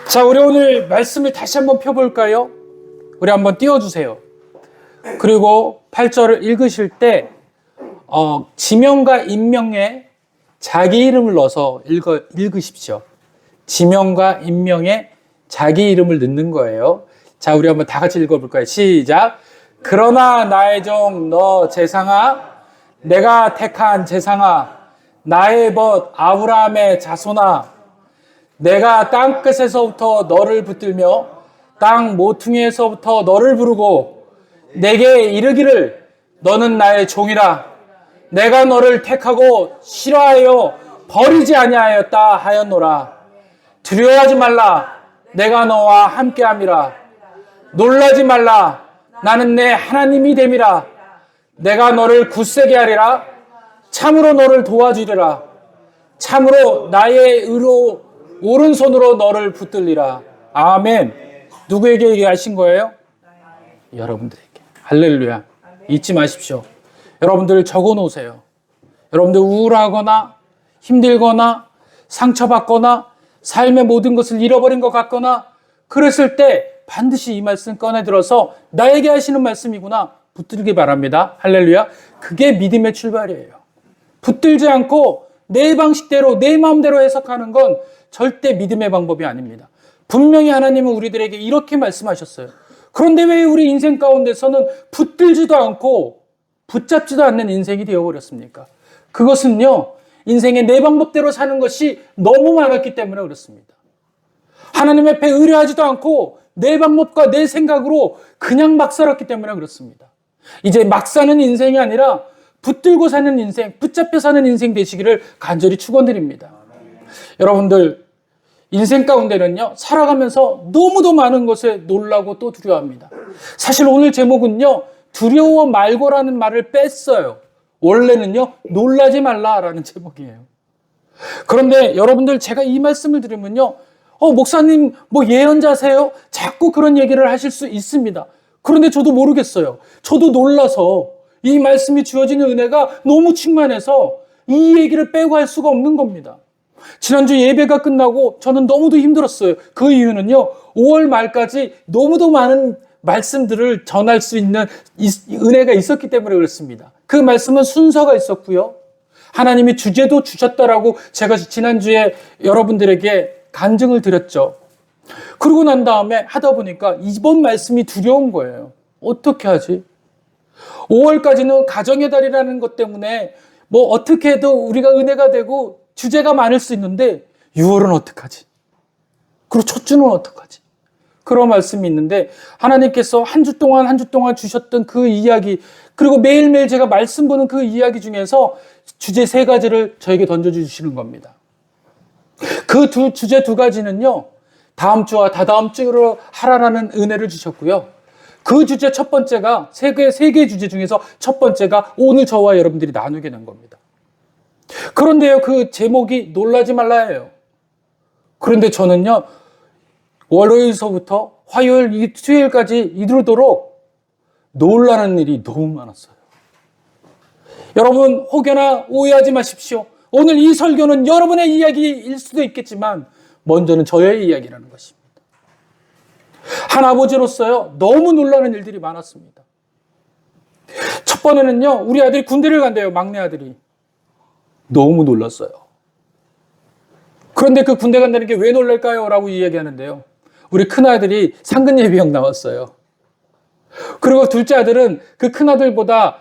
자, 우리 오늘 말씀을 다시 한번 펴볼까요? 우리 한번 띄워주세요. 그리고 8절을 읽으실 때 지명과 인명에 자기 이름을 넣어서 읽으십시오. 지명과 인명에 자기 이름을 넣는 거예요. 자, 우리 한번 다 같이 읽어볼까요? 시작. 그러나 나의 종 너 제상아, 내가 택한 제상아, 나의 벗 아브라함의 자손아, 내가 땅끝에서부터 너를 붙들며 땅 모퉁이에서부터 너를 부르고 내게 이르기를 너는 나의 종이라. 내가 너를 택하고 싫어하여 버리지 아니하였다 하였노라. 두려워하지 말라. 내가 너와 함께함이라. 놀라지 말라. 나는 내 하나님이 됨이라. 내가 너를 굳세게 하리라. 참으로 너를 도와주리라. 참으로 나의 의로 오른손으로 너를 붙들리라. 아멘. 누구에게 얘기하신 거예요? 여러분들에게. 할렐루야. 잊지 마십시오. 여러분들 적어 놓으세요. 여러분들 우울하거나 힘들거나 상처받거나 삶의 모든 것을 잃어버린 것 같거나 그랬을 때 반드시 이 말씀 꺼내 들어서 나에게 하시는 말씀이구나 붙들기 바랍니다. 할렐루야. 그게 믿음의 출발이에요. 붙들지 않고 내 방식대로 내 마음대로 해석하는 건 절대 믿음의 방법이 아닙니다. 분명히 하나님은 우리들에게 이렇게 말씀하셨어요. 그런데 왜 우리 인생 가운데서는 붙들지도 않고 붙잡지도 않는 인생이 되어버렸습니까? 그것은요, 인생의 내 방법대로 사는 것이 너무 많았기 때문에 그렇습니다. 하나님 앞에 의뢰하지도 않고 내 방법과 내 생각으로 그냥 막 살았기 때문에 그렇습니다. 이제 막 사는 인생이 아니라 붙들고 사는 인생, 붙잡혀 사는 인생 되시기를 간절히 축원드립니다. 여러분들 인생 가운데는요, 살아가면서 너무도 많은 것에 놀라고 또 두려워합니다. 사실 오늘 제목은요, 두려워 말고라는 말을 뺐어요. 원래는요, 놀라지 말라라는 제목이에요. 그런데 여러분들 제가 이 말씀을 드리면요, 목사님 뭐 예언자세요? 자꾸 그런 얘기를 하실 수 있습니다. 그런데 저도 모르겠어요. 저도 놀라서 이 말씀이 주어지는 은혜가 너무 충만해서 이 얘기를 빼고 할 수가 없는 겁니다. 지난주 예배가 끝나고 저는 너무도 힘들었어요. 그 이유는요, 5월 말까지 너무도 많은 말씀들을 전할 수 있는 은혜가 있었기 때문에 그렇습니다. 그 말씀은 순서가 있었고요. 하나님이 주제도 주셨다라고 제가 지난주에 여러분들에게 간증을 드렸죠. 그러고 난 다음에 하다 보니까 이번 말씀이 두려운 거예요. 어떻게 하지? 5월까지는 가정의 달이라는 것 때문에 뭐 어떻게 해도 우리가 은혜가 되고 주제가 많을 수 있는데 6월은 어떡하지? 그리고 첫 주는 어떡하지? 그런 말씀이 있는데 하나님께서 한 주 동안 주셨던 그 이야기, 그리고 매일매일 제가 말씀 보는 그 이야기 중에서 주제 3가지를 저에게 던져주시는 겁니다. 그 주제 2가지는요, 다음 주와 다다음 주로 하라라는 은혜를 주셨고요. 그 주제 첫 번째가 세 개의 주제 중에서 첫 번째가 오늘 저와 여러분들이 나누게 된 겁니다. 그런데요, 그 제목이 놀라지 말라예요. 그런데 저는요, 월요일서부터 화요일, 수요일까지 이르도록 놀라는 일이 너무 많았어요. 여러분, 혹여나 오해하지 마십시오. 오늘 이 설교는 여러분의 이야기일 수도 있겠지만 먼저는 저의 이야기라는 것입니다. 한 아버지로서요, 너무 놀라는 일들이 많았습니다. 첫 번에는요, 우리 아들이 군대를 간대요. 막내 아들이. 너무 놀랐어요. 그런데 그 군대 간다는 게 왜 놀랄까요? 라고 이야기하는데요. 우리 큰아들이 상근예비역 나왔어요. 그리고 둘째 아들은 그 큰아들보다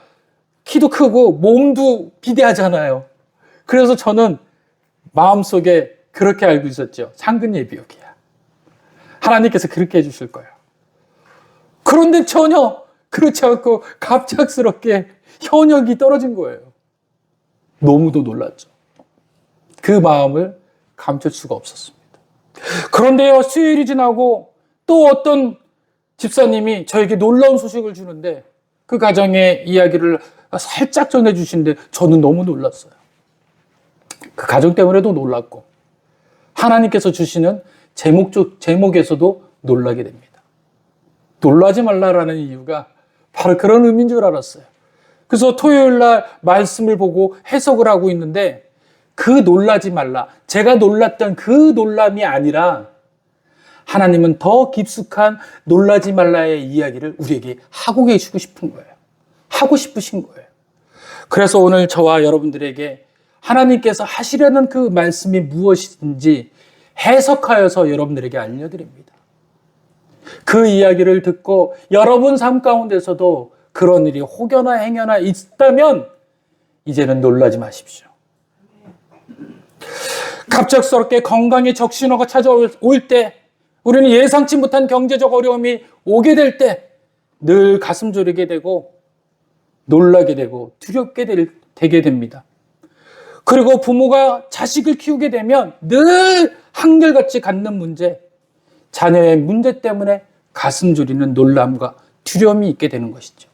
키도 크고 몸도 비대하잖아요. 그래서 저는 마음속에 그렇게 알고 있었죠. 상근예비역이야. 하나님께서 그렇게 해주실 거예요. 그런데 전혀 그렇지 않고 갑작스럽게 현역이 떨어진 거예요. 너무도 놀랐죠. 그 마음을 감출 수가 없었습니다. 그런데요, 수요일이 지나고 또 어떤 집사님이 저에게 놀라운 소식을 주는데 그 가정의 이야기를 살짝 전해주시는데 저는 너무 놀랐어요. 그 가정 때문에도 놀랐고 하나님께서 주시는 제목에서도 놀라게 됩니다. 놀라지 말라라는 이유가 바로 그런 의미인 줄 알았어요. 그래서 토요일 날 말씀을 보고 해석을 하고 있는데 그 놀라지 말라, 제가 놀랐던 그 놀람이 아니라 하나님은 더 깊숙한 놀라지 말라의 이야기를 우리에게 하고 계시고 싶은 거예요. 하고 싶으신 거예요. 그래서 오늘 저와 여러분들에게 하나님께서 하시려는 그 말씀이 무엇인지 해석하여서 여러분들에게 알려드립니다. 그 이야기를 듣고 여러분 삶 가운데서도 그런 일이 혹여나 행여나 있다면 이제는 놀라지 마십시오. 갑작스럽게 건강에 적신호가 찾아올 때, 우리는 예상치 못한 경제적 어려움이 오게 될 때 늘 가슴 졸이게 되고 놀라게 되고 두렵게 되게 됩니다. 그리고 부모가 자식을 키우게 되면 늘 한결같이 갖는 문제, 자녀의 문제 때문에 가슴 졸이는 놀람과 두려움이 있게 되는 것이죠.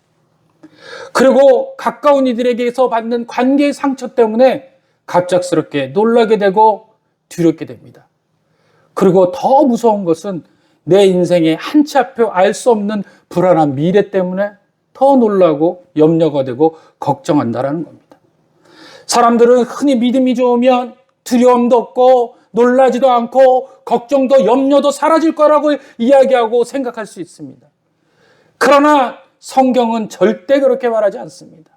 그리고 가까운 이들에게서 받는 관계의 상처 때문에 갑작스럽게 놀라게 되고 두렵게 됩니다. 그리고 더 무서운 것은 내 인생의 한 치 앞을 알 수 없는 불안한 미래 때문에 더 놀라고 염려가 되고 걱정한다라는 겁니다. 사람들은 흔히 믿음이 좋으면 두려움도 없고 놀라지도 않고 걱정도 염려도 사라질 거라고 이야기하고 생각할 수 있습니다. 그러나 성경은 절대 그렇게 말하지 않습니다.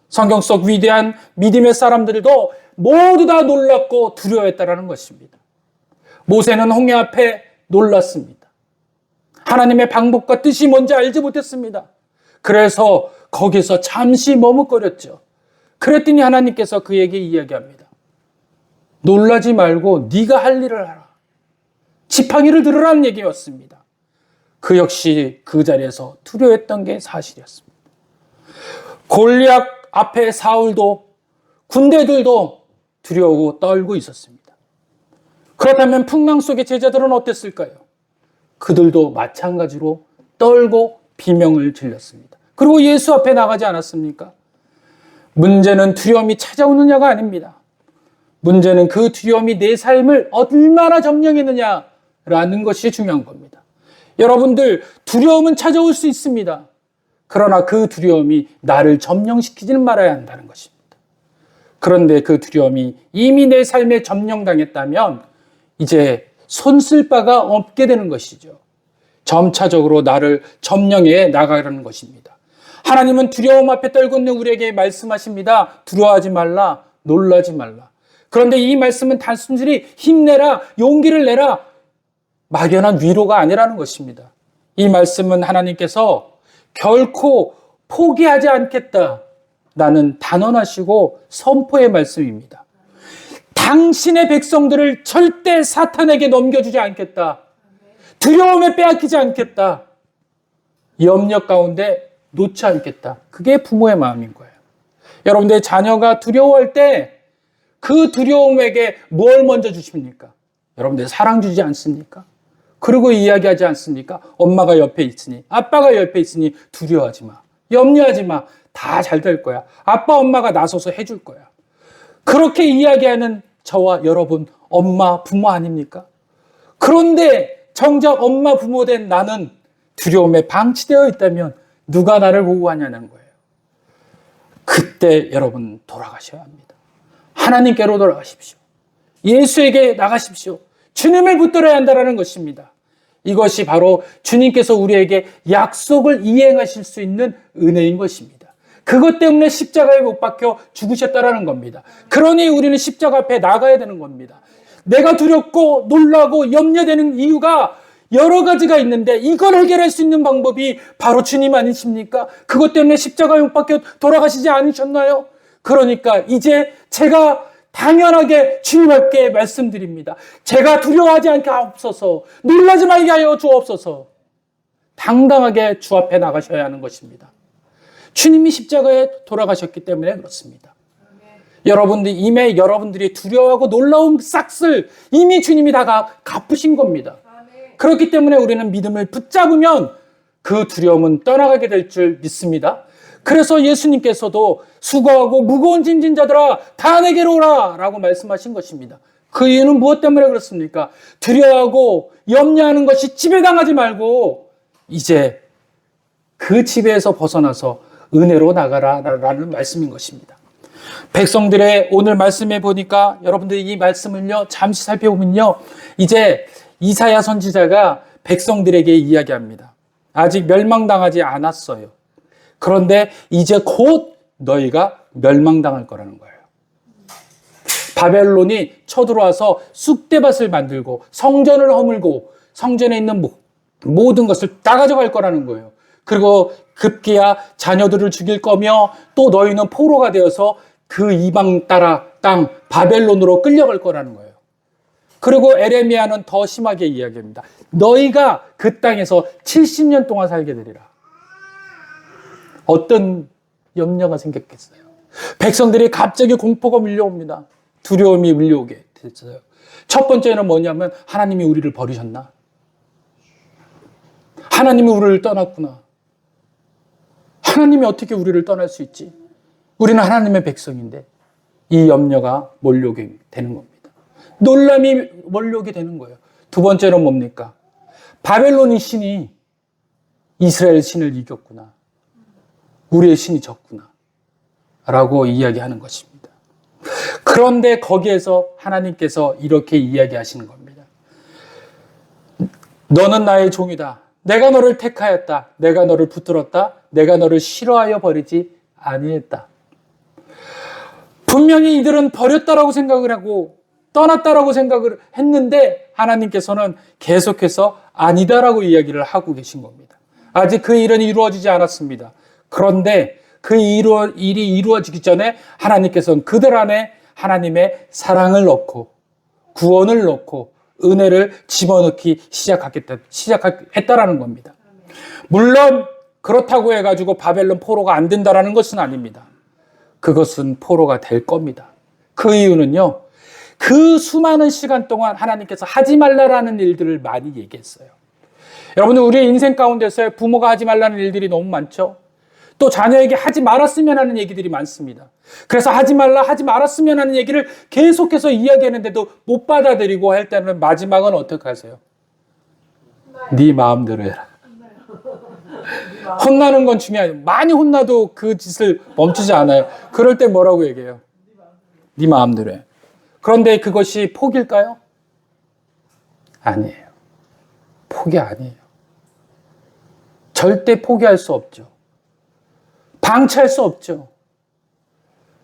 성경 속 위대한 믿음의 사람들도 모두 다 놀랐고 두려워했다라는 것입니다. 모세는 홍해 앞에 놀랐습니다. 하나님의 방법과 뜻이 뭔지 알지 못했습니다. 그래서 거기서 잠시 머뭇거렸죠. 그랬더니 하나님께서 그에게 이야기합니다. 놀라지 말고 네가 할 일을 하라. 지팡이를 들으라는 얘기였습니다. 그 역시 그 자리에서 두려워했던 게 사실이었습니다. 골리앗 앞에 사울도 군대들도 두려워하고 떨고 있었습니다. 그렇다면 풍랑 속의 제자들은 어땠을까요? 그들도 마찬가지로 떨고 비명을 질렀습니다. 그리고 예수 앞에 나가지 않았습니까? 문제는 두려움이 찾아오느냐가 아닙니다. 문제는 그 두려움이 내 삶을 얼마나 점령했느냐라는 것이 중요한 겁니다. 여러분들, 두려움은 찾아올 수 있습니다. 그러나 그 두려움이 나를 점령시키지는 말아야 한다는 것입니다. 그런데 그 두려움이 이미 내 삶에 점령당했다면 이제 손쓸 바가 없게 되는 것이죠. 점차적으로 나를 점령해 나가려는 것입니다. 하나님은 두려움 앞에 떨고 있는 우리에게 말씀하십니다. 두려워하지 말라, 놀라지 말라. 그런데 이 말씀은 단순히 힘내라, 용기를 내라, 막연한 위로가 아니라는 것입니다. 이 말씀은 하나님께서 결코 포기하지 않겠다라는 단언하시고 선포의 말씀입니다. 당신의 백성들을 절대 사탄에게 넘겨주지 않겠다. 두려움에 빼앗기지 않겠다. 염려 가운데 놓지 않겠다. 그게 부모의 마음인 거예요. 여러분들의 자녀가 두려워할 때 그 두려움에게 뭘 먼저 주십니까? 여러분들 사랑 주지 않습니까? 그리고 이야기하지 않습니까? 엄마가 옆에 있으니, 아빠가 옆에 있으니 두려워하지 마. 염려하지 마. 다 잘 될 거야. 아빠, 엄마가 나서서 해줄 거야. 그렇게 이야기하는 저와 여러분, 엄마, 부모 아닙니까? 그런데 정작 엄마, 부모 된 나는 두려움에 방치되어 있다면 누가 나를 보호하냐는 거예요. 그때 여러분 돌아가셔야 합니다. 하나님께로 돌아가십시오. 예수에게 나가십시오. 주님을 붙들어야 한다는 것입니다. 이것이 바로 주님께서 우리에게 약속을 이행하실 수 있는 은혜인 것입니다. 그것 때문에 십자가에 못 박혀 죽으셨다라는 겁니다. 그러니 우리는 십자가 앞에 나가야 되는 겁니다. 내가 두렵고 놀라고 염려되는 이유가 여러 가지가 있는데 이걸 해결할 수 있는 방법이 바로 주님 아니십니까? 그것 때문에 십자가에 못 박혀 돌아가시지 않으셨나요? 그러니까 이제 제가 당연하게 주님께 말씀드립니다. 제가 두려워하지 않게 하옵소서, 놀라지 말게 하여 주옵소서. 당당하게 주 앞에 나가셔야 하는 것입니다. 주님이 십자가에 돌아가셨기 때문에 그렇습니다. 이미 여러분들이 두려워하고 놀라운 싹을 이미 주님이 다 갚으신 겁니다. 그렇기 때문에 우리는 믿음을 붙잡으면 그 두려움은 떠나가게 될 줄 믿습니다. 그래서 예수님께서도 수고하고 무거운 짐진 자들아 다 내게로 오라 라고 말씀하신 것입니다. 그 이유는 무엇 때문에 그렇습니까? 두려워하고 염려하는 것이 지배당하지 말고 이제 그 지배에서 벗어나서 은혜로 나가라 라는 말씀인 것입니다. 백성들의 오늘 말씀해 보니까 여러분들이 이 말씀을요 잠시 살펴보면요, 이제 이사야 선지자가 백성들에게 이야기합니다. 아직 멸망당하지 않았어요. 그런데 이제 곧 너희가 멸망당할 거라는 거예요. 바벨론이 쳐들어와서 쑥대밭을 만들고 성전을 허물고 성전에 있는 모든 것을 다 가져갈 거라는 거예요. 그리고 급기야 자녀들을 죽일 거며 또 너희는 포로가 되어서 그 이방 땅 바벨론으로 끌려갈 거라는 거예요. 그리고 에레미야는 더 심하게 이야기합니다. 너희가 그 땅에서 70년 동안 살게 되리라. 어떤 염려가 생겼겠어요? 백성들이 갑자기 공포가 밀려옵니다. 두려움이 밀려오게 됐어요. 첫 번째는 뭐냐면 하나님이 우리를 버리셨나? 하나님이 우리를 떠났구나. 하나님이 어떻게 우리를 떠날 수 있지? 우리는 하나님의 백성인데 이 염려가 몰려오게 되는 겁니다. 놀람이 몰려오게 되는 거예요. 두 번째는 뭡니까? 바벨론의 신이 이스라엘 신을 이겼구나. 우리의 신이 졌구나. 라고 이야기하는 것입니다. 그런데 거기에서 하나님께서 이렇게 이야기하시는 겁니다. 너는 나의 종이다. 내가 너를 택하였다. 내가 너를 붙들었다. 내가 너를 싫어하여 버리지 아니했다. 분명히 이들은 버렸다라고 생각을 하고 떠났다라고 생각을 했는데 하나님께서는 계속해서 아니다라고 이야기를 하고 계신 겁니다. 아직 그 일은 이루어지지 않았습니다. 그런데 그 일이 이루어지기 전에 하나님께서는 그들 안에 하나님의 사랑을 넣고 구원을 넣고 은혜를 집어넣기 시작했다라는 겁니다. 물론 그렇다고 해가지고 바벨론 포로가 안 된다라는 것은 아닙니다. 그것은 포로가 될 겁니다. 그 이유는요. 그 수많은 시간 동안 하나님께서 하지 말라라는 일들을 많이 얘기했어요. 여러분들 우리 인생 가운데서 부모가 하지 말라는 일들이 너무 많죠. 또 자녀에게 하지 말았으면 하는 얘기들이 많습니다. 그래서 하지 말았으면 하는 얘기를 계속해서 이야기하는데도 못 받아들이고 할 때는 마지막은 어떻게 하세요? 네 마음대로 해라. 혼나는 건 중요해요. 많이 혼나도 그 짓을 멈추지 않아요. 그럴 때 뭐라고 얘기해요? 네 마음대로 해. 그런데 그것이 포기일까요? 아니에요. 포기 아니에요. 절대 포기할 수 없죠. 방치할 수 없죠.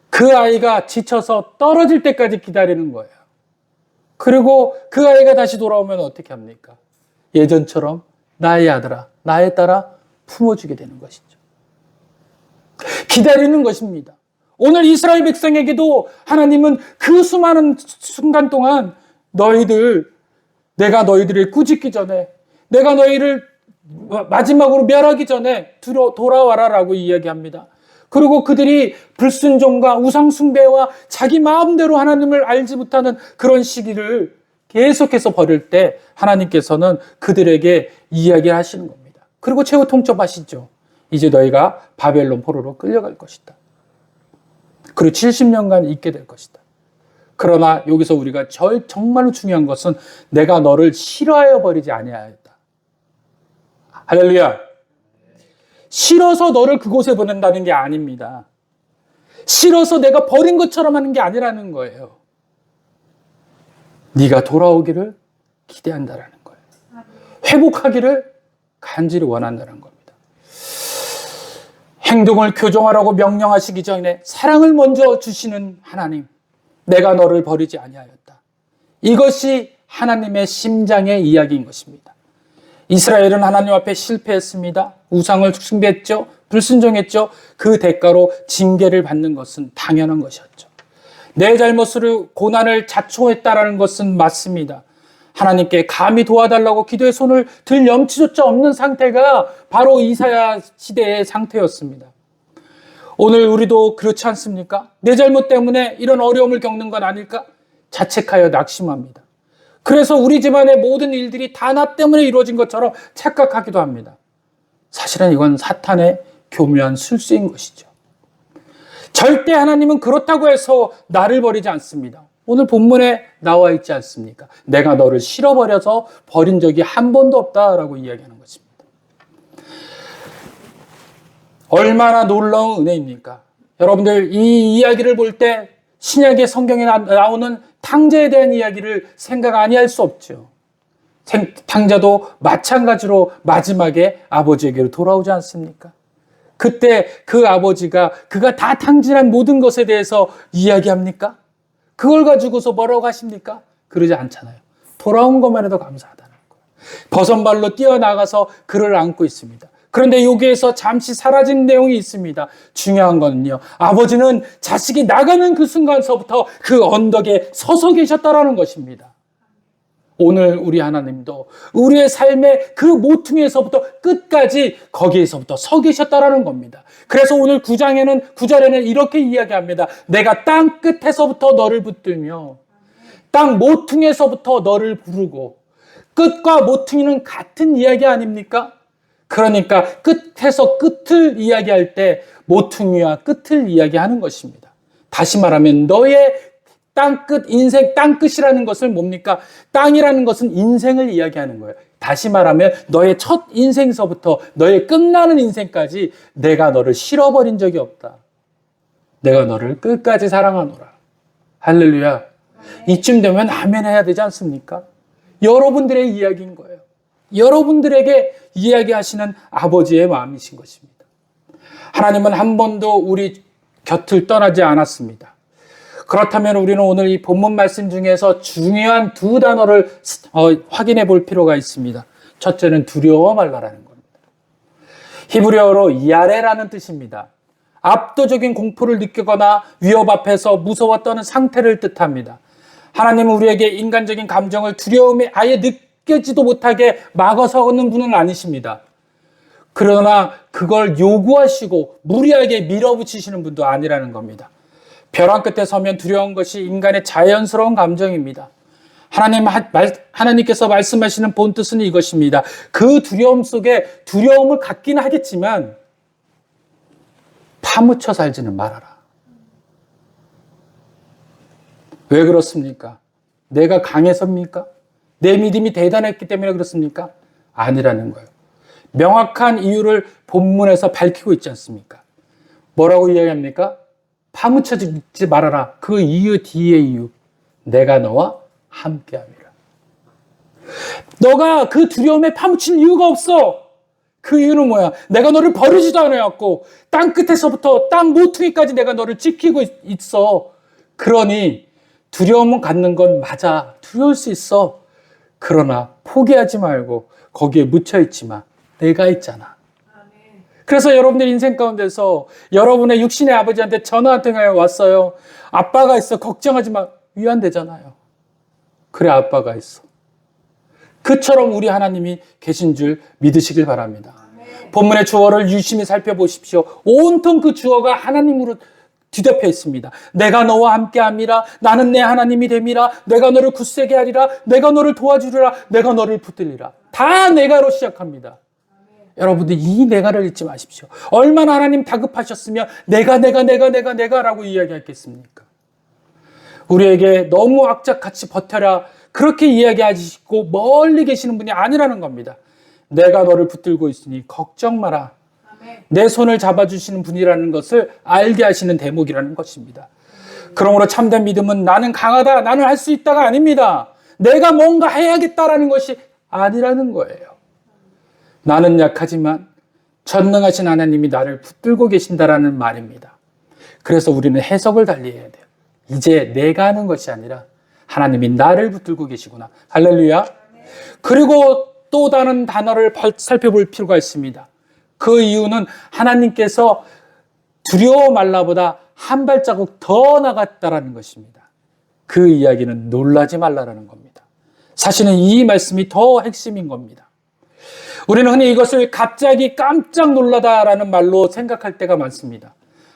그 아이가 지쳐서 떨어질 때까지 기다리는 거예요. 그리고 그 아이가 다시 돌아오면 어떻게 합니까? 예전처럼 나의 아들아, 나의 딸아 품어주게 되는 것이죠. 기다리는 것입니다. 오늘 이스라엘 백성에게도 하나님은 그 수많은 순간 동안 내가 너희들을 꾸짖기 전에, 내가 너희를 마지막으로 멸하기 전에 돌아와라라고 이야기합니다. 그리고 그들이 불순종과 우상숭배와 자기 마음대로 하나님을 알지 못하는 그런 시기를 계속해서 벌일 때 하나님께서는 그들에게 이야기하시는 겁니다. 그리고 최후 통첩하시죠. 이제 너희가 바벨론 포로로 끌려갈 것이다. 그리고 70년간 있게 될 것이다. 그러나 여기서 우리가 정말로 중요한 것은 내가 너를 싫어하여 버리지 아니하였다. 할렐루야. 싫어서 너를 그곳에 보낸다는 게 아닙니다. 싫어서 내가 버린 것처럼 하는 게 아니라는 거예요. 네가 돌아오기를 기대한다라는 거예요. 회복하기를 간절히 원한다는 겁니다. 행동을 교정하라고 명령하시기 전에 사랑을 먼저 주시는 하나님, 내가 너를 버리지 아니하였다. 이것이 하나님의 심장의 이야기인 것입니다. 이스라엘은 하나님 앞에 실패했습니다. 우상을 숭배했죠. 불순종했죠. 그 대가로 징계를 받는 것은 당연한 것이었죠. 내 잘못으로 고난을 자초했다라는 것은 맞습니다. 하나님께 감히 도와달라고 기도의 손을 들 염치조차 없는 상태가 바로 이사야 시대의 상태였습니다. 오늘 우리도 그렇지 않습니까? 내 잘못 때문에 이런 어려움을 겪는 건 아닐까? 자책하여 낙심합니다. 그래서 우리 집안의 모든 일들이 다 나 때문에 이루어진 것처럼 착각하기도 합니다. 사실은 이건 사탄의 교묘한 술수인 것이죠. 절대 하나님은 그렇다고 해서 나를 버리지 않습니다. 오늘 본문에 나와 있지 않습니까? 내가 너를 싫어버려서 버린 적이 한 번도 없다라고 이야기하는 것입니다. 얼마나 놀라운 은혜입니까? 여러분들 이 이야기를 볼 때 신약의 성경에 나오는 탕자에 대한 이야기를 생각 아니할 수 없죠. 탕자도 마찬가지로 마지막에 아버지에게로 돌아오지 않습니까? 그때 그 아버지가 그가 다 탕진한 모든 것에 대해서 이야기합니까? 그걸 가지고서 뭐라고 하십니까? 그러지 않잖아요. 돌아온 것만 해도 감사하다는 거예요. 버선발로 뛰어나가서 그를 안고 있습니다. 그런데 여기에서 잠시 사라진 내용이 있습니다. 중요한 거는요, 아버지는 자식이 나가는 그 순간서부터 그 언덕에 서서 계셨다라는 것입니다. 오늘 우리 하나님도 우리의 삶의 그 모퉁이에서부터 끝까지 거기에서부터 서 계셨다라는 겁니다. 그래서 오늘 9절에는 이렇게 이야기합니다. 내가 땅 끝에서부터 너를 붙들며 땅 모퉁이에서부터 너를 부르고. 끝과 모퉁이는 같은 이야기 아닙니까? 그러니까 끝에서 끝을 이야기할 때 모퉁이와 끝을 이야기하는 것입니다. 다시 말하면 너의 땅끝, 인생 땅끝이라는 것을 뭡니까? 땅이라는 것은 인생을 이야기하는 거예요. 다시 말하면 너의 첫 인생서부터 너의 끝나는 인생까지 내가 너를 실어버린 적이 없다. 내가 너를 끝까지 사랑하노라. 할렐루야. 이쯤 되면 아멘 해야 되지 않습니까? 여러분들의 이야기인 거예요. 여러분들에게 이야기하시는 아버지의 마음이신 것입니다. 하나님은 한 번도 우리 곁을 떠나지 않았습니다. 그렇다면 우리는 오늘 이 본문 말씀 중에서 중요한 두 단어를 확인해 볼 필요가 있습니다. 첫째는 두려워 말라라는 겁니다. 히브리어로 야레라는 뜻입니다. 압도적인 공포를 느끼거나 위협 앞에서 무서워 떠는 상태를 뜻합니다. 하나님은 우리에게 인간적인 감정을 두려움이 아예 느껴지도 못하게 막아서는 분은 아니십니다. 그러나 그걸 요구하시고 무리하게 밀어붙이시는 분도 아니라는 겁니다. 벼랑 끝에 서면 두려운 것이 인간의 자연스러운 감정입니다. 하나님께서 말씀하시는 본뜻은 이것입니다. 그 두려움 속에 두려움을 갖긴 하겠지만 파묻혀 살지는 말아라. 왜 그렇습니까? 내가 강해서입니까? 내 믿음이 대단했기 때문에 그렇습니까? 아니라는 거예요. 명확한 이유를 본문에서 밝히고 있지 않습니까? 뭐라고 이야기합니까? 파묻혀지지 말아라. 그 이유 뒤의 이유. 내가 너와 함께함이라. 너가 그 두려움에 파묻힐 이유가 없어. 그 이유는 뭐야? 내가 너를 버리지도 않았고 땅 끝에서부터 땅 모퉁이까지 내가 너를 지키고 있어. 그러니 두려움은 갖는 건 맞아. 두려울 수 있어. 그러나 포기하지 말고 거기에 묻혀있지 마. 내가 있잖아. 그래서 여러분들 인생 가운데서 여러분의 육신의 아버지한테 전화 한 통화 왔어요. 아빠가 있어. 걱정하지 마. 위안되잖아요. 그래, 아빠가 있어. 그처럼 우리 하나님이 계신 줄 믿으시길 바랍니다. 본문의 주어를 유심히 살펴보십시오. 온통 그 주어가 하나님으로 뒤덮여 있습니다. 내가 너와 함께함이라. 나는 내 하나님이 됨이라. 내가 너를 굳세게 하리라. 내가 너를 도와주리라. 내가 너를 붙들리라. 다 내가로 시작합니다. 여러분들 이 내가를 잊지 마십시오. 얼마나 하나님 다급하셨으면 내가라고 이야기했겠습니까? 우리에게 너무 악착같이 버텨라 그렇게 이야기하시고 멀리 계시는 분이 아니라는 겁니다. 내가 너를 붙들고 있으니 걱정 마라. 내 손을 잡아주시는 분이라는 것을 알게 하시는 대목이라는 것입니다. 그러므로 참된 믿음은 나는 강하다, 나는 할 수 있다가 아닙니다. 내가 뭔가 해야겠다라는 것이 아니라는 거예요. 나는 약하지만 전능하신 하나님이 나를 붙들고 계신다라는 말입니다. 그래서 우리는 해석을 달리해야 돼요. 이제 내가 하는 것이 아니라 하나님이 나를 붙들고 계시구나. 할렐루야. 그리고 또 다른 단어를 살펴볼 필요가 있습니다. 그 이유는 하나님께서 두려워 말라보다 한 발자국 더 나갔다라는 것입니다. 그 이야기는 놀라지 말라라는 겁니다. 사실은 이 말씀이 더 핵심인 겁니다. 우리는 흔히 이것을 갑자기 깜짝 놀라다라는 말로 생각할 때가 많습니다.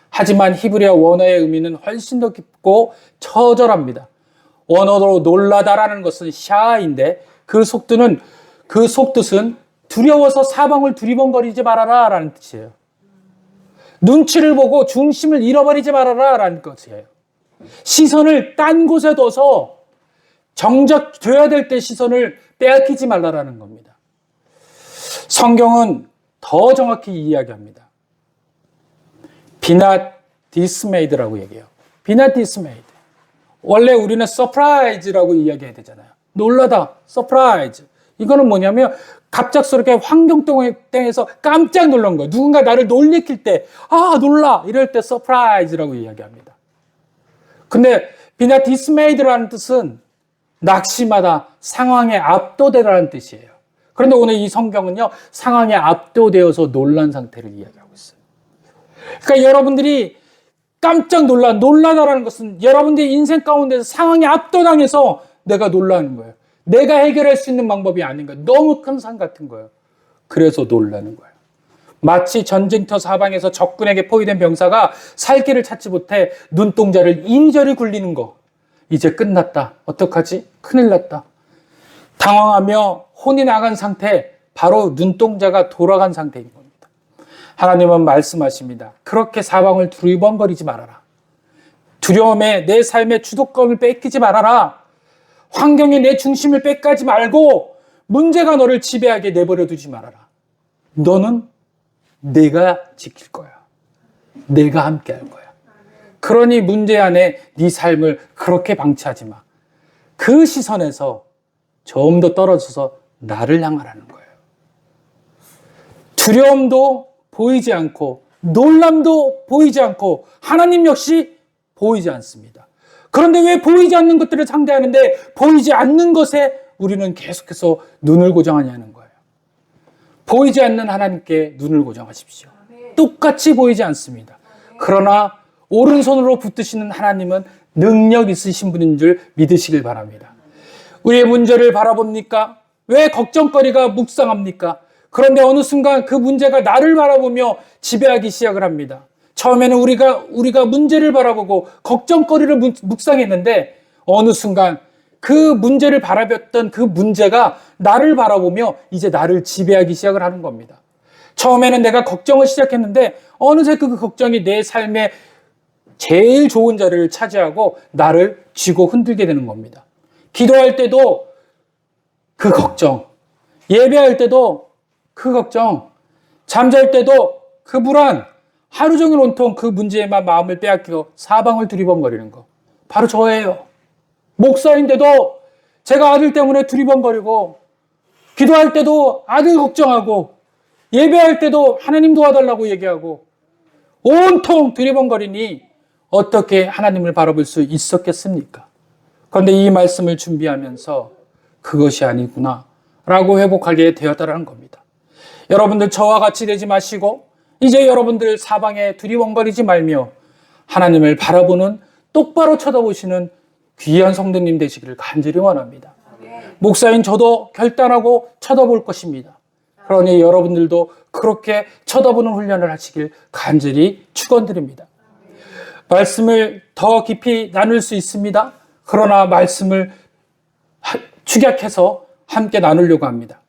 하지만 히브리어 원어의 의미는 훨씬 더 깊고 처절합니다. 원어로 놀라다라는 것은 샤인데 그 속뜻은 두려워서 사방을 두리번거리지 말아라 라는 뜻이에요. 눈치를 보고 중심을 잃어버리지 말아라 라는 것이에요. 시선을 딴 곳에 둬서 정작 돼야 될 때 시선을 빼앗기지 말라라는 겁니다. 성경은 더 정확히 이야기합니다. Be not dismayed라고 얘기해요. Be not dismayed. 원래 우리는 surprise라고 이야기해야 되잖아요. 놀라다, surprise. 이거는 뭐냐면 갑작스럽게 환경땡에서 깜짝 놀란 거예요. 누군가 나를 놀래킬 때, 아, 놀라! 이럴 때 서프라이즈라고 이야기합니다. 근데 be not dismayed라는 뜻은 낙심하다, 상황에 압도되다라는 뜻이에요. 그런데 오늘 이 성경은요, 상황에 압도되어서 놀란 상태를 이야기하고 있어요. 그러니까 여러분들이 깜짝 놀라다라는 것은 여러분들의 인생 가운데서 상황에 압도당해서 내가 놀라는 거예요. 내가 해결할 수 있는 방법이 아닌 거예요. 너무 큰 산 같은 거예요. 그래서 놀라는 거예요. 마치 전쟁터 사방에서 적군에게 포위된 병사가 살 길을 찾지 못해 눈동자를 이리저리 굴리는 거. 이제 끝났다. 어떡하지? 큰일 났다. 당황하며 혼이 나간 상태, 바로 눈동자가 돌아간 상태인 겁니다. 하나님은 말씀하십니다. 그렇게 사방을 두리번거리지 말아라. 두려움에 내 삶의 주도권을 뺏기지 말아라. 환경에 내 중심을 뺏가지 말고 문제가 너를 지배하게 내버려 두지 말아라. 너는 내가 지킬 거야. 내가 함께 할 거야. 그러니 문제 안에 네 삶을 그렇게 방치하지 마. 그 시선에서 좀 더 떨어져서 나를 향하라는 거예요. 두려움도 보이지 않고 놀람도 보이지 않고 하나님 역시 보이지 않습니다. 그런데 왜 보이지 않는 것들을 상대하는데 보이지 않는 것에 우리는 계속해서 눈을 고정하냐는 거예요. 보이지 않는 하나님께 눈을 고정하십시오. 똑같이 보이지 않습니다. 그러나 오른손으로 붙드시는 하나님은 능력 있으신 분인 줄 믿으시길 바랍니다. 우리의 문제를 바라봅니까? 왜 걱정거리가 묵상합니까? 그런데 어느 순간 그 문제가 나를 바라보며 지배하기 시작을 합니다. 처음에는 우리가 문제를 바라보고 걱정거리를 묵상했는데 어느 순간 그 문제를 바라봤던 그 문제가 나를 바라보며 이제 나를 지배하기 시작을 하는 겁니다. 처음에는 내가 걱정을 시작했는데 어느새 그 걱정이 내 삶의 제일 좋은 자리를 차지하고 나를 쥐고 흔들게 되는 겁니다. 기도할 때도 그 걱정, 예배할 때도 그 걱정, 잠잘 때도 그 불안, 하루 종일 온통 그 문제에만 마음을 빼앗기고 사방을 두리번거리는 거. 바로 저예요. 목사인데도 제가 아들 때문에 두리번거리고, 기도할 때도 아들 걱정하고, 예배할 때도 하나님 도와달라고 얘기하고, 온통 두리번거리니 어떻게 하나님을 바라볼 수 있었겠습니까? 그런데 이 말씀을 준비하면서 그것이 아니구나 라고 회복하게 되었다는 겁니다. 여러분들 저와 같이 되지 마시고 이제 여러분들 사방에 두리번거리지 말며 하나님을 바라보는 똑바로 쳐다보시는 귀한 성도님 되시기를 간절히 원합니다. 목사인 저도 결단하고 쳐다볼 것입니다. 그러니 여러분들도 그렇게 쳐다보는 훈련을 하시길 간절히 축원드립니다. 말씀을 더 깊이 나눌 수 있습니다. 그러나 말씀을 축약해서 함께 나누려고 합니다.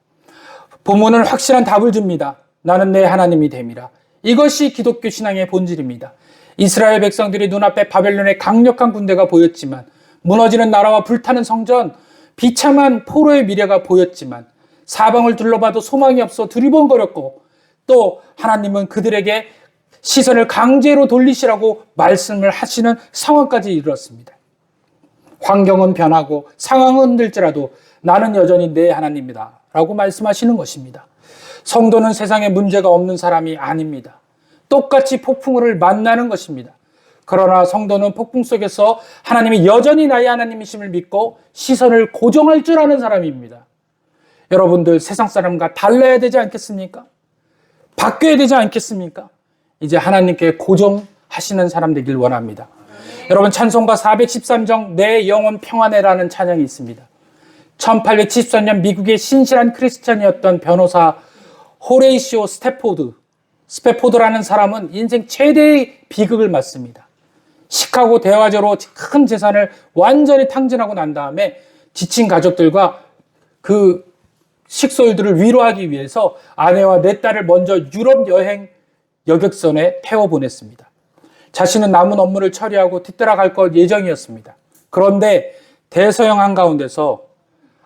본문은 확실한 답을 줍니다. 나는 내 하나님이 됨이라. 이것이 기독교 신앙의 본질입니다. 이스라엘 백성들이 눈앞에 바벨론의 강력한 군대가 보였지만, 무너지는 나라와 불타는 성전, 비참한 포로의 미래가 보였지만, 사방을 둘러봐도 소망이 없어 두리번거렸고, 또 하나님은 그들에게 시선을 강제로 돌리시라고 말씀을 하시는 상황까지 이르렀습니다. 환경은 변하고 상황은 흔들지라도 나는 여전히 내 하나님이다 라고 말씀하시는 것입니다. 성도는 세상에 문제가 없는 사람이 아닙니다. 똑같이 폭풍을 만나는 것입니다. 그러나 성도는 폭풍 속에서 하나님이 여전히 나의 하나님이심을 믿고 시선을 고정할 줄 아는 사람입니다. 여러분들 세상 사람과 달라야 되지 않겠습니까? 바뀌어야 되지 않겠습니까? 이제 하나님께 고정하시는 사람 되길 원합니다. 여러분 찬송가 413정 내 영혼 평안해라는 찬양이 있습니다. 1874년 미국의 신실한 크리스찬이었던 변호사 호레이시오 스패포드라는 사람은 인생 최대의 비극을 맞습니다. 시카고 대화제로 큰 재산을 완전히 탕진하고 난 다음에 지친 가족들과 그 식솔들을 위로하기 위해서 아내와 네 딸을 먼저 유럽 여행 여객선에 태워보냈습니다. 자신은 남은 업무를 처리하고 뒤따라갈 것 예정이었습니다. 그런데 대서양 한가운데서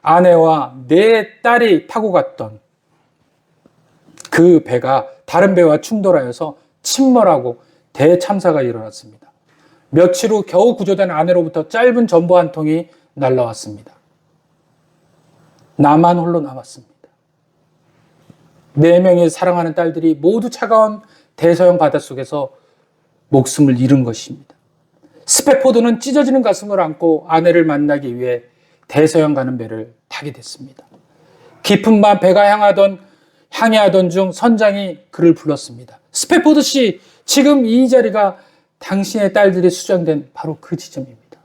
아내와 네 딸이 타고 갔던 그 배가 다른 배와 충돌하여서 침몰하고 대참사가 일어났습니다. 며칠 후 겨우 구조된 아내로부터 짧은 전보 한 통이 날라왔습니다. 나만 홀로 남았습니다. 4명의 사랑하는 딸들이 모두 차가운 대서양 바닷속에서 목숨을 잃은 것입니다. 스패포드는 찢어지는 가슴을 안고 아내를 만나기 위해 대서양 가는 배를 타게 됐습니다. 깊은 밤 배가 항해하던 중 선장이 그를 불렀습니다. 스패포드 씨, 지금 이 자리가 당신의 딸들이 수장된 바로 그 지점입니다.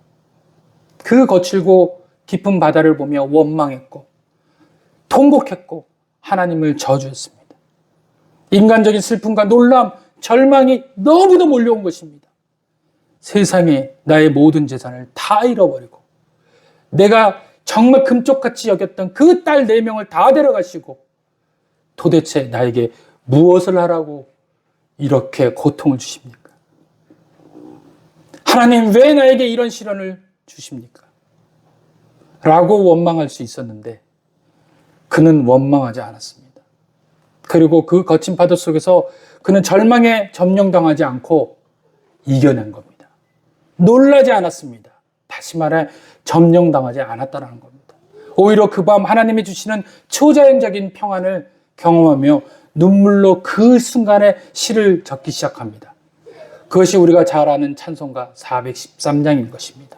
그 거칠고 깊은 바다를 보며 원망했고 통곡했고 하나님을 저주했습니다. 인간적인 슬픔과 놀람, 절망이 너무도 몰려온 것입니다. 세상에 나의 모든 재산을 다 잃어버리고 내가 정말 금쪽같이 여겼던 그 딸 4명을 다 데려가시고 도대체 나에게 무엇을 하라고 이렇게 고통을 주십니까? 하나님, 왜 나에게 이런 시련을 주십니까? 라고 원망할 수 있었는데 그는 원망하지 않았습니다. 그리고 그 거친 파도 속에서 그는 절망에 점령당하지 않고 이겨낸 겁니다. 놀라지 않았습니다. 다시 말해 점령당하지 않았다는 겁니다. 오히려 그 밤 하나님이 주시는 초자연적인 평안을 경험하며 눈물로 그 순간에 시를 적기 시작합니다. 그것이 우리가 잘 아는 찬송가 413장인 것입니다.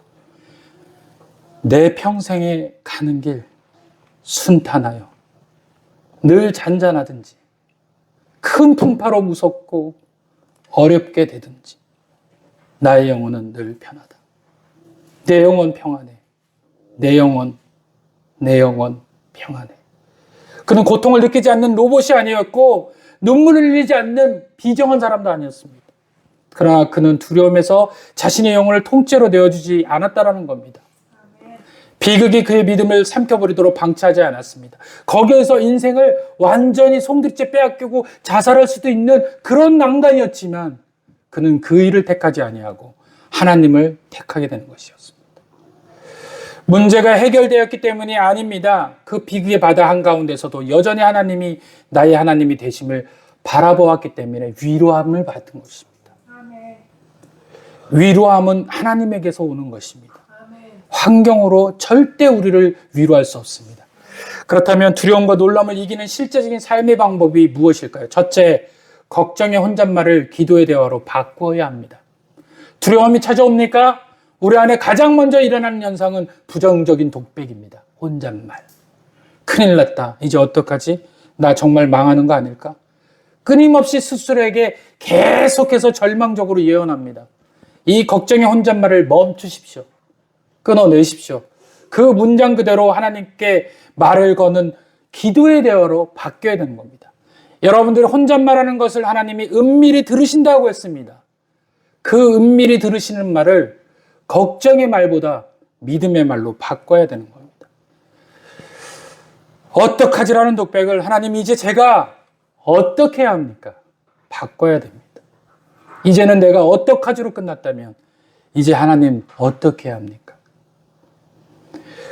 내 평생에 가는 길 순탄하여 늘 잔잔하든지 큰 풍파로 무섭고 어렵게 되든지 나의 영혼은 늘 편하다. 내 영혼 평안해. 내 영혼 평안해. 그는 고통을 느끼지 않는 로봇이 아니었고 눈물을 흘리지 않는 비정한 사람도 아니었습니다. 그러나 그는 두려움에서 자신의 영혼을 통째로 내어주지 않았다라는 겁니다. 비극이 그의 믿음을 삼켜버리도록 방치하지 않았습니다. 거기에서 인생을 완전히 송두리째 빼앗기고 자살할 수도 있는 그런 난간이었지만 그는 그 일을 택하지 아니하고 하나님을 택하게 되는 것이었습니다. 문제가 해결되었기 때문이 아닙니다. 그 비극의 바다 한가운데서도 여전히 하나님이 나의 하나님이 되심을 바라보았기 때문에 위로함을 받은 것입니다. 위로함은 하나님에게서 오는 것입니다. 환경으로 절대 우리를 위로할 수 없습니다. 그렇다면 두려움과 놀람을 이기는 실제적인 삶의 방법이 무엇일까요? 첫째, 걱정의 혼잣말을 기도의 대화로 바꾸어야 합니다. 두려움이 찾아옵니까? 우리 안에 가장 먼저 일어나는 현상은 부정적인 독백입니다. 혼잣말. 큰일 났다. 이제 어떡하지? 나 정말 망하는 거 아닐까? 끊임없이 스스로에게 계속해서 절망적으로 예언합니다. 이 걱정의 혼잣말을 멈추십시오. 끊어내십시오. 그 문장 그대로 하나님께 말을 거는 기도의 대화로 바뀌어야 되는 겁니다. 여러분들이 혼잣말하는 것을 하나님이 은밀히 들으신다고 했습니다. 그 은밀히 들으시는 말을 걱정의 말보다 믿음의 말로 바꿔야 되는 겁니다. 어떡하지라는 독백을 하나님 이제 제가 어떻게 해야 합니까? 바꿔야 됩니다. 이제는 내가 어떡하지로 끝났다면 이제 하나님 어떻게 해야 합니까?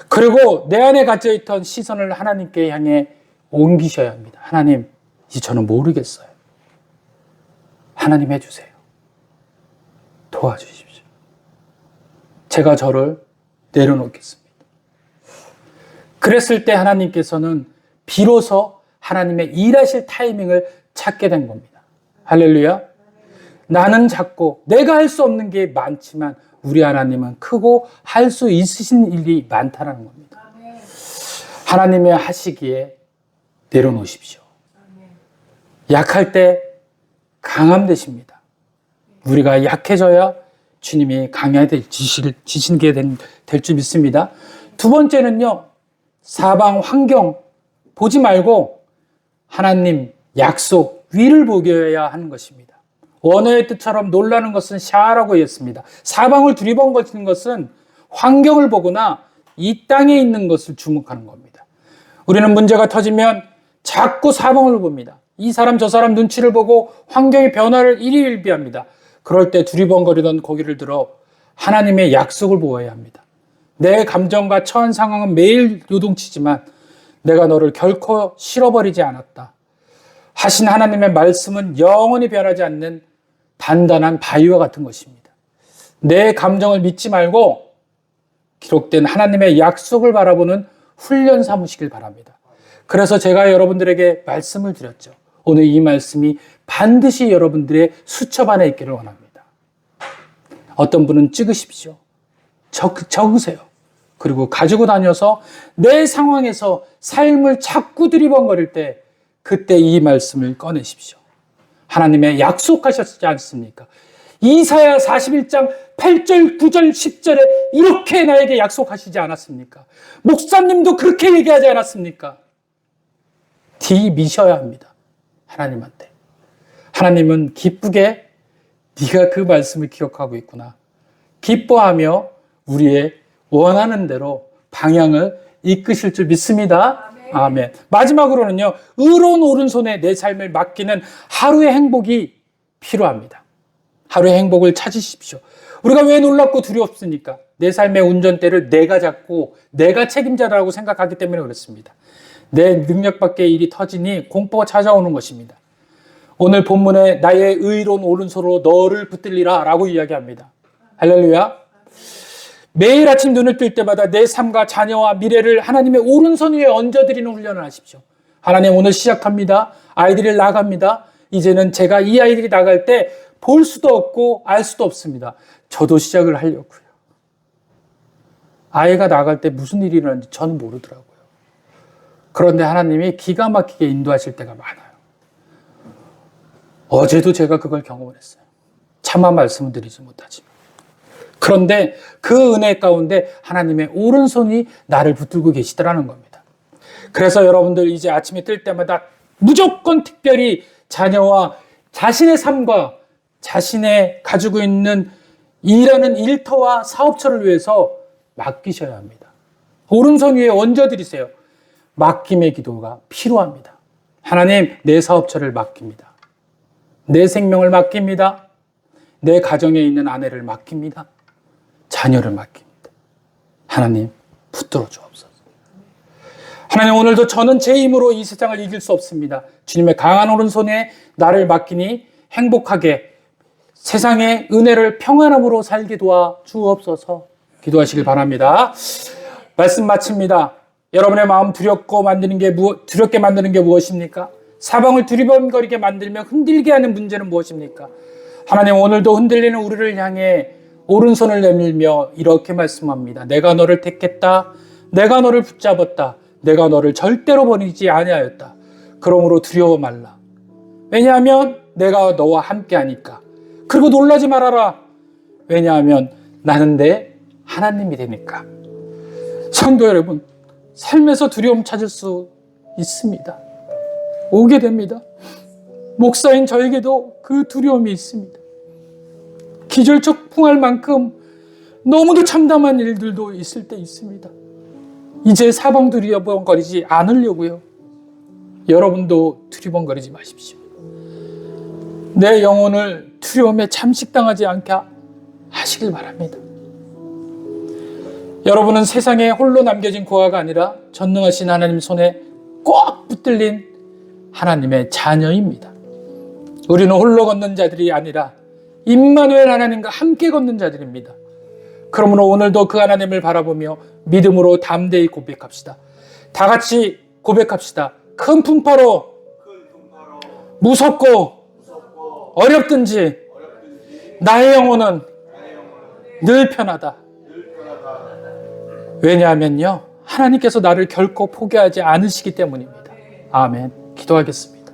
그리고 내 안에 갇혀있던 시선을 하나님께 향해 옮기셔야 합니다. 하나님, 이제 저는 모르겠어요. 하나님 해주세요. 도와주십시오. 제가 저를 내려놓겠습니다. 그랬을 때 하나님께서는 비로소 하나님의 일하실 타이밍을 찾게 된 겁니다. 할렐루야. 나는 작고 내가 할 수 없는 게 많지만 우리 하나님은 크고 할 수 있으신 일이 많다는 겁니다. 하나님의 하시기에 내려놓으십시오. 약할 때 강함 되십니다. 우리가 약해져야 주님이 강해지시게 될 줄 믿습니다. 두 번째는요, 사방 환경 보지 말고 하나님 약속 위를 보겨야 하는 것입니다. 원어의 뜻처럼 놀라는 것은 샤라고 했습니다. 사방을 두리번거리는 것은 환경을 보거나 이 땅에 있는 것을 주목하는 겁니다. 우리는 문제가 터지면 자꾸 사방을 봅니다. 이 사람 저 사람 눈치를 보고 환경의 변화를 일희일비합니다. 그럴 때 두리번거리던 고개를 들어 하나님의 약속을 보아야 합니다. 내 감정과 처한 상황은 매일 요동치지만 내가 너를 결코 실어버리지 않았다. 하신 하나님의 말씀은 영원히 변하지 않는 단단한 바위와 같은 것입니다. 내 감정을 믿지 말고 기록된 하나님의 약속을 바라보는 훈련 삼으시길 바랍니다. 그래서 제가 여러분들에게 말씀을 드렸죠. 오늘 이 말씀이 반드시 여러분들의 수첩 안에 있기를 원합니다. 어떤 분은 찍으십시오. 적으세요. 그리고 가지고 다녀서 내 상황에서 삶을 자꾸 들이번거릴 때 그때 이 말씀을 꺼내십시오. 하나님의 약속하셨지 않습니까? 이사야 41장 8절, 9절, 10절에 이렇게 나에게 약속하시지 않았습니까? 목사님도 그렇게 얘기하지 않았습니까? 미셔야 합니다. 하나님한테. 하나님은 기쁘게 네가 그 말씀을 기억하고 있구나. 기뻐하며 우리의 원하는 대로 방향을 이끄실 줄 믿습니다. 아멘. 마지막으로는요, 의로운 오른손에 내 삶을 맡기는 하루의 행복이 필요합니다. 하루의 행복을 찾으십시오. 우리가 왜 놀랍고 두렵습니까? 내 삶의 운전대를 내가 잡고 내가 책임자라고 생각하기 때문에 그렇습니다. 내 능력 밖의 일이 터지니 공포가 찾아오는 것입니다. 오늘 본문에 나의 의로운 오른손으로 너를 붙들리라 라고 이야기합니다. 할렐루야. 매일 아침 눈을 뜰 때마다 내 삶과 자녀와 미래를 하나님의 오른손 위에 얹어드리는 훈련을 하십시오. 하나님 오늘 시작합니다. 아이들이 나갑니다. 이제는 제가 이 아이들이 나갈 때 볼 수도 없고 알 수도 없습니다. 저도 시작을 하려고요. 아이가 나갈 때 무슨 일이 일어나는지 저는 모르더라고요. 그런데 하나님이 기가 막히게 인도하실 때가 많아요. 어제도 제가 그걸 경험을 했어요. 차마 말씀을 드리지 못하지만. 그런데 그 은혜 가운데 하나님의 오른손이 나를 붙들고 계시더라는 겁니다. 그래서 여러분들 이제 아침에 뜰 때마다 무조건 특별히 자녀와 자신의 삶과 자신의 가지고 있는 일하는 일터와 사업처를 위해서 맡기셔야 합니다. 오른손 위에 얹어드리세요. 맡김의 기도가 필요합니다. 하나님, 내 사업처를 맡깁니다. 내 생명을 맡깁니다. 내 가정에 있는 아내를 맡깁니다. 자녀를 맡깁니다. 하나님, 붙들어 주옵소서. 하나님, 오늘도 저는 제 힘으로 이 세상을 이길 수 없습니다. 주님의 강한 오른손에 나를 맡기니 행복하게 세상의 은혜를 평안함으로 살게 도와 주옵소서. 기도하시길 바랍니다. 말씀 마칩니다. 여러분의 마음 두렵게 만드는 게 무엇입니까? 사방을 두리번거리게 만들며 흔들게 하는 문제는 무엇입니까? 하나님, 오늘도 흔들리는 우리를 향해 오른손을 내밀며 이렇게 말씀합니다. 내가 너를 택했다. 내가 너를 붙잡았다. 내가 너를 절대로 버리지 아니하였다. 그러므로 두려워 말라. 왜냐하면 내가 너와 함께 하니까. 그리고 놀라지 말아라. 왜냐하면 나는 내 하나님이 되니까. 성도 여러분, 삶에서 두려움 찾을 수 있습니다. 오게 됩니다. 목사인 저에게도 그 두려움이 있습니다. 기절초풍할 만큼 너무도 참담한 일들도 있을 때 있습니다. 이제 사방 두리번거리지 않으려고요. 여러분도 두리번거리지 마십시오. 내 영혼을 두려움에 잠식당하지 않게 하시길 바랍니다. 여러분은 세상에 홀로 남겨진 고아가 아니라 전능하신 하나님 손에 꼭 붙들린 하나님의 자녀입니다. 우리는 홀로 걷는 자들이 아니라 임마누엘 하나님과 함께 걷는 자들입니다. 그러므로 오늘도 그 하나님을 바라보며 믿음으로 담대히 고백합시다. 다 같이 고백합시다. 큰 풍파로 무섭고 어렵든지 나의 영혼은 늘 편하다. 왜냐하면요, 하나님께서 나를 결코 포기하지 않으시기 때문입니다. 아멘. 기도하겠습니다.